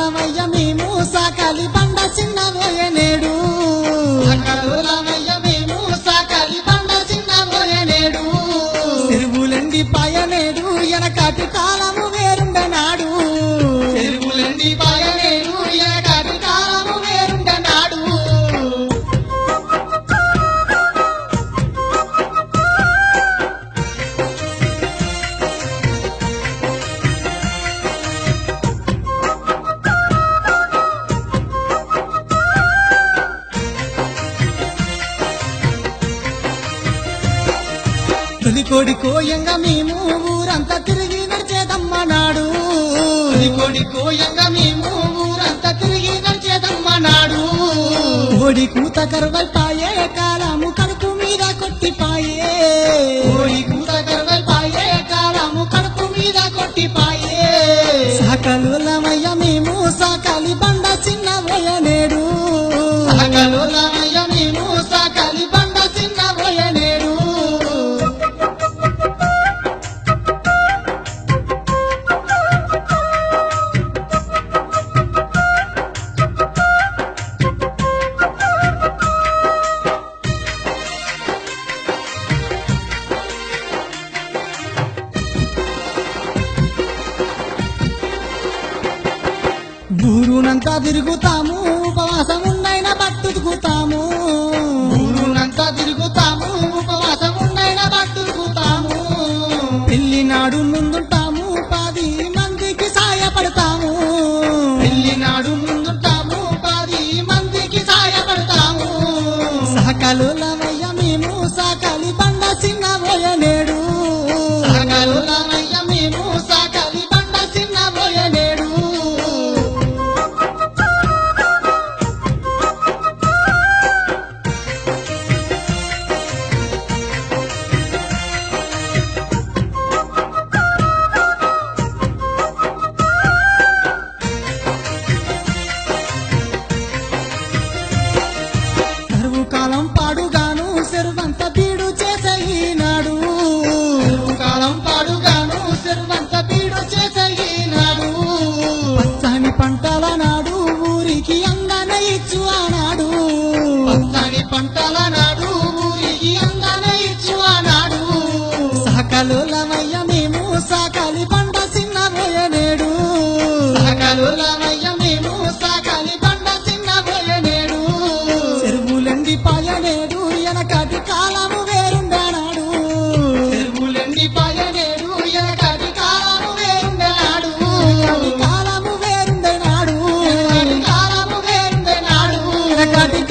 సకలులమయ్య మేము సాకాలి బండ చిన్నబోయే నేడు సకలులమయ్య మేము సాకాలి బండ చిన్నబోయే నేడు చెరువులెండి పాయనేడు ఎనకాటి కాలము వేరుండనాడు చెరువులెండి పాయనేడు ఎనకాటి కాలము వేరుండనాడు తొలికోడి కోయంగా మేము ఊరంతా తిరిగి నడిచేదమ్మ నాడు తొలికోడి కోయంగా మేము ఊరంతా తిరిగి నడిచేదమ్మ నాడు కోడి కూత కరువైపాయే కాలము కడుపు మీద కొట్టిపాయే కోడి కూత కరువైపాయే కాలము కడుపు మీద కొట్టిపాయే సకలులమయ్య మేము సాకాలి బండ చిన్నబోయే నేడు సకలులమయ్య మేము సాకాలి బండ చిన్నబోయే నేడు ఊరునంతా తిరుగుతాము ఉపవాసముండైన బట్టుకుతాము ఊరునంతా తిరుగుతాము ఉపవాసముండైన బట్టుకుతాము పెళ్లినాడు ముందుంటాము 10 మందికి సాయపడతాము పెళ్లినాడు ముందుంటాము 10 మందికి సాయపడతాము సకలులమయ్య మేము సాకాలి బండ చిన్నబోయే నేడు సకలులమయ్య మేము సాకాలి బండ చిన్నబోయే నేడు కరువు కాలం పాడుగాను చెరువంత బీడు చేసే ఈనాడు కరువు కాలం పాడుగాను చెరువంత బీడు చేసే ఈనాడు పచ్చని పంటల నాడు ఊరికి అందన ఇచ్చు ఆనాడు పచ్చని పంటల నాడు ఊరికి అందన ఇచ్చు ఆనాడు సకలులమయ్య మేము సాకాలి బండ చిన్నబోయే నేడు సకలులమయ్య మేము సాకాలి బండ చిన్నబోయే నేడు చెరువులెండి పాయనేడు ఎనకాటి కాలము వేరుండనాడు చెరువులెండి పాయనేడు ఎనకాటి కాలము వేరుండనాడు కాలము వేరుండనాడు కాలము వేరుండనాడు ఎనకాటి